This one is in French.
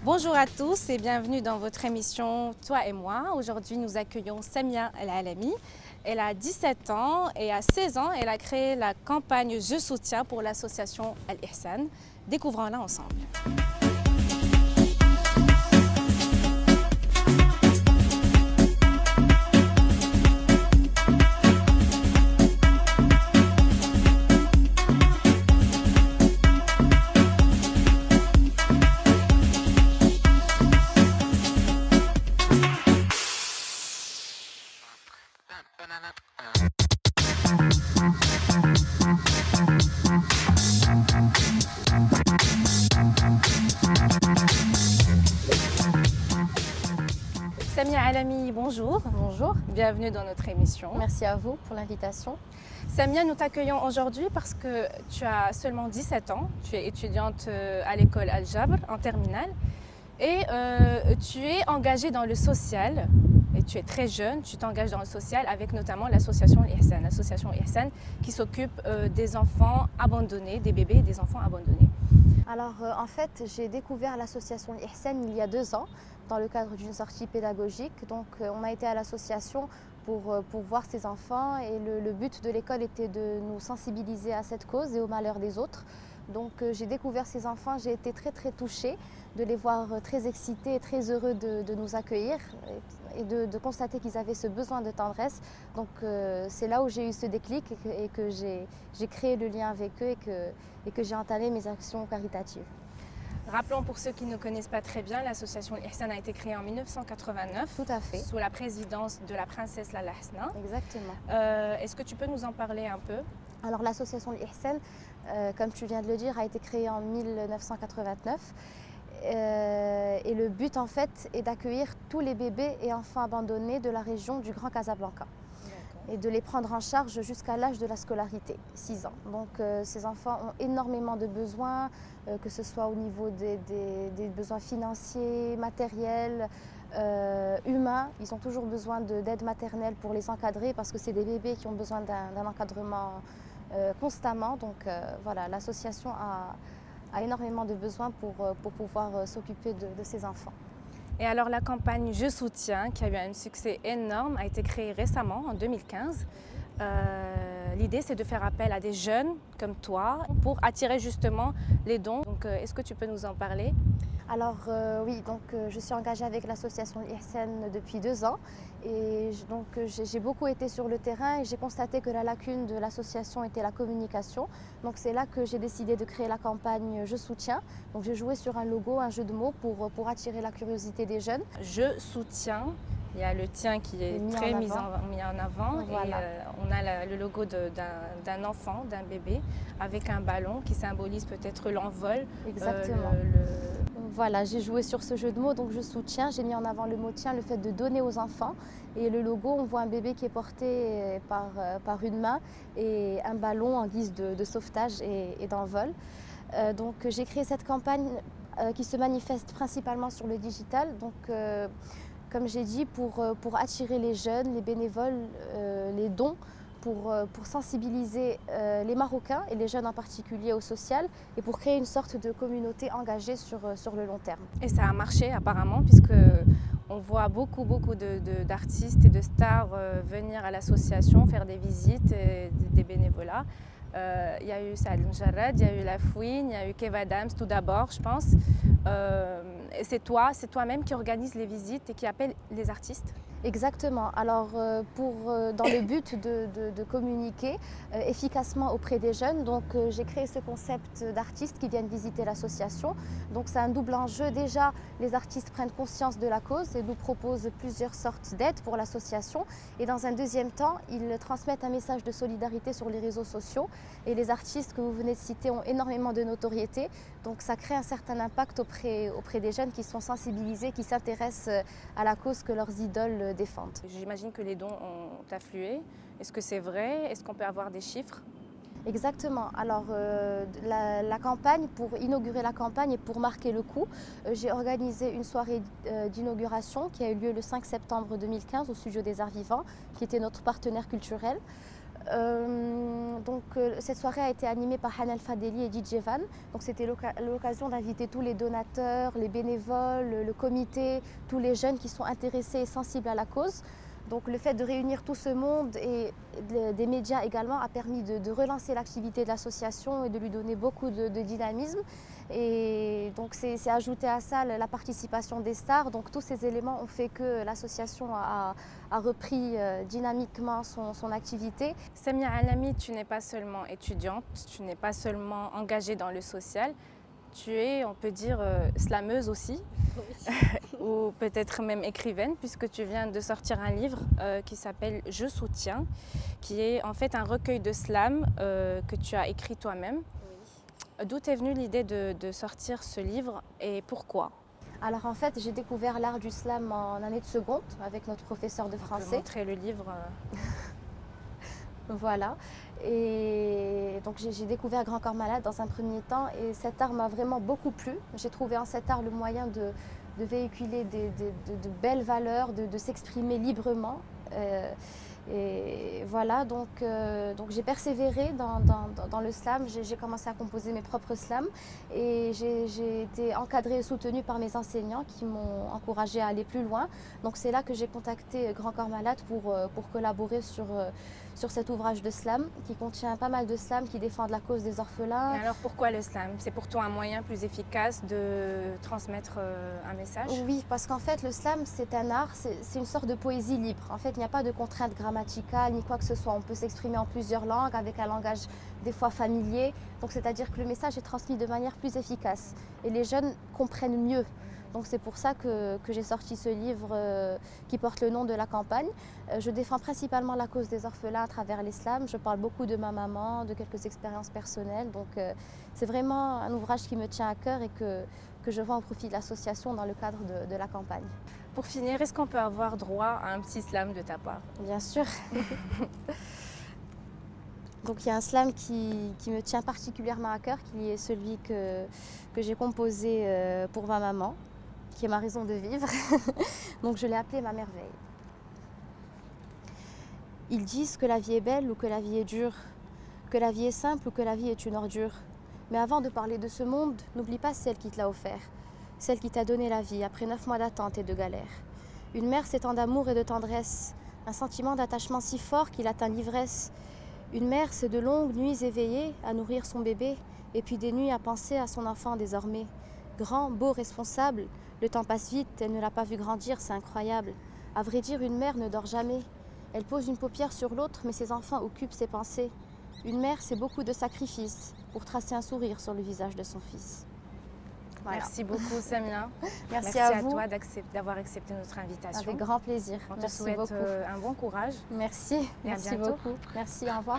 Bonjour à tous et bienvenue dans votre émission Toi et moi. Aujourd'hui, nous accueillons Samia El Alami. Elle a 17 ans et à 16 ans, elle a créé la campagne Je soutiens pour l'association Al Ihsan. Découvrons-la ensemble. Samia Alami, bonjour. Bonjour, Bienvenue dans notre émission. merci à vous pour l'invitation. Samia, nous t'accueillons aujourd'hui parce que tu as seulement 17 ans. Tu es étudiante à l'école Al-Jabr en terminale et tu es engagée dans le social. Et tu es très jeune, tu t'engages dans le social avec notamment l'association Ihsan. L'association Ihsan qui s'occupe des enfants abandonnés, des bébés et des enfants abandonnés. Alors en fait, j'ai découvert l'association Ihsan il y a 2 ans dans le cadre d'une sortie pédagogique. Donc on a été à l'association pour voir ces enfants et le but de l'école était de nous sensibiliser à cette cause et au malheur des autres. Donc j'ai découvert ces enfants, j'ai été très touchée de les voir très excités et très heureux de nous accueillir et de constater qu'ils avaient ce besoin de tendresse. Donc c'est là où j'ai eu ce déclic et que j'ai créé le lien avec eux et que j'ai entamé mes actions caritatives. Rappelons pour ceux qui ne connaissent pas très bien, l'association Ihsan a été créée en 1989. Tout à fait. Sous la présidence de la princesse Lala Hasna. Exactement. Est-ce que tu peux nous en parler un peu? Alors l'association Ihsan, comme tu viens de le dire, a été créée en 1989. Et le but en fait est d'accueillir tous les bébés et enfants abandonnés de la région du Grand Casablanca et de les prendre en charge jusqu'à l'âge de la scolarité, 6 ans. Donc ces enfants ont énormément de besoins, que ce soit au niveau des besoins financiers, matériels, humains. Ils ont toujours besoin d'aide maternelle pour les encadrer parce que c'est des bébés qui ont besoin d'un encadrement constamment. Donc voilà, l'association a énormément de besoins pour pouvoir s'occuper de ces enfants. Et alors la campagne Je soutiens, qui a eu un succès énorme, a été créée récemment, en 2015. L'idée, c'est de faire appel à des jeunes comme toi pour attirer justement les dons. Donc, est-ce que tu peux nous en parler? Alors oui, donc je suis engagée avec l'association Ihsan depuis 2 ans et donc j'ai beaucoup été sur le terrain et j'ai constaté que la lacune de l'association était la communication. Donc c'est là que j'ai décidé de créer la campagne Je soutiens. Donc j'ai joué sur un logo, un jeu de mots pour attirer la curiosité des jeunes. Je soutiens. Il y a le tien qui est très mis en avant Voilà. et on a le logo d'un enfant, d'un bébé, avec un ballon qui symbolise peut-être l'envol. Exactement. Voilà, j'ai joué sur ce jeu de mots, donc je soutiens. J'ai mis en avant le mot tien, le fait de donner aux enfants. Et le logo, on voit un bébé qui est porté par une main et un ballon en guise de sauvetage et d'envol. Donc j'ai créé cette campagne qui se manifeste principalement sur le digital. Donc comme j'ai dit, pour attirer les jeunes, les bénévoles, les dons, pour sensibiliser les Marocains et les jeunes en particulier au social et pour créer une sorte de communauté engagée sur le long terme. Et ça a marché apparemment puisque on voit beaucoup d'artistes et de stars venir à l'association faire des visites et des bénévolats. Il y a eu Saad Mjarrad, il y a eu La Fouine, il y a eu Kev Adams tout d'abord, je pense. C'est toi-même qui organise les visites et qui appelle les artistes? Exactement. Alors, dans le but de communiquer efficacement auprès des jeunes, donc j'ai créé ce concept d'artistes qui viennent visiter l'association. Donc, c'est un double enjeu. Déjà, les artistes prennent conscience de la cause et nous proposent plusieurs sortes d'aides pour l'association. Et dans un deuxième temps, ils transmettent un message de solidarité sur les réseaux sociaux. Et les artistes que vous venez de citer ont énormément de notoriété. Donc, ça crée un certain impact auprès des jeunes qui sont sensibilisés, qui s'intéressent à la cause que leurs idoles défendent. J'imagine que les dons ont afflué. Est-ce que c'est vrai? Est-ce qu'on peut avoir des chiffres? Exactement. Alors, la campagne, pour inaugurer la campagne et pour marquer le coup, j'ai organisé une soirée d'inauguration qui a eu lieu le 5 septembre 2015 au Studio des Arts Vivants, qui était notre partenaire culturel. Cette soirée a été animée par Hanel Fadeli et DJ Van. Donc c'était l'occasion d'inviter tous les donateurs, les bénévoles, le comité, tous les jeunes qui sont intéressés et sensibles à la cause. Donc le fait de réunir tout ce monde et des médias également a permis de relancer l'activité de l'association et de lui donner beaucoup de dynamisme. Et donc c'est ajouté à ça la participation des stars. Donc tous ces éléments ont fait que l'association a repris dynamiquement son activité. Samia Alami, tu n'es pas seulement étudiante, tu n'es pas seulement engagée dans le social, tu es, on peut dire, slameuse aussi, oui. Ou peut-être même écrivaine, puisque tu viens de sortir un livre qui s'appelle « Je soutiens », qui est en fait un recueil de slam que tu as écrit toi-même. Oui. D'où est venue l'idée de sortir ce livre et pourquoi? Alors en fait, j'ai découvert l'art du slam en année de seconde avec notre professeur de français. On peut montrer le livre. Voilà. Et donc j'ai découvert Grand Corps Malade dans un premier temps et cet art m'a vraiment beaucoup plu. J'ai trouvé en cet art le moyen de véhiculer de belles valeurs, de s'exprimer librement. Et voilà, donc j'ai persévéré dans le slam, j'ai commencé à composer mes propres slams et j'ai été encadrée et soutenue par mes enseignants qui m'ont encouragée à aller plus loin. Donc c'est là que j'ai contacté Grand Corps Malade pour collaborer sur cet ouvrage de slam qui contient pas mal de slams qui défendent la cause des orphelins. Et alors pourquoi le slam? C'est pour toi un moyen plus efficace de transmettre un message? Oui, parce qu'en fait le slam c'est un art, c'est une sorte de poésie libre. En fait il n'y a pas de contraintes grammaticales ni quoi que ce soit. On peut s'exprimer en plusieurs langues avec un langage des fois familier. Donc c'est-à-dire que le message est transmis de manière plus efficace et les jeunes comprennent mieux. Donc c'est pour ça que j'ai sorti ce livre qui porte le nom de la campagne. Je défends principalement la cause des orphelins à travers les slams. Je parle beaucoup de ma maman, de quelques expériences personnelles. Donc c'est vraiment un ouvrage qui me tient à cœur et que je vends au profit de l'association dans le cadre de la campagne. Pour finir, est-ce qu'on peut avoir droit à un petit slam de ta part? Bien sûr. Donc il y a un slam qui me tient particulièrement à cœur, qui est celui que j'ai composé pour ma maman, qui est ma raison de vivre. Donc je l'ai appelé Ma Merveille. Ils disent que la vie est belle ou que la vie est dure, que la vie est simple ou que la vie est une ordure. Mais avant de parler de ce monde, n'oublie pas celle qui te l'a offert, celle qui t'a donné la vie après 9 mois d'attente et de galère. Une mère, c'est tant d'amour et de tendresse, un sentiment d'attachement si fort qu'il atteint l'ivresse. Une mère, c'est de longues nuits éveillées à nourrir son bébé, et puis des nuits à penser à son enfant désormais. Grand, beau, responsable, le temps passe vite, elle ne l'a pas vu grandir, c'est incroyable. À vrai dire, une mère ne dort jamais. Elle pose une paupière sur l'autre, mais ses enfants occupent ses pensées. Une mère, c'est beaucoup de sacrifices pour tracer un sourire sur le visage de son fils. Voilà. Merci beaucoup, Samia. Merci à vous. Toi d'avoir accepté notre invitation. Avec grand plaisir. On te souhaite un bon courage. Merci. Merci beaucoup. Merci, au revoir.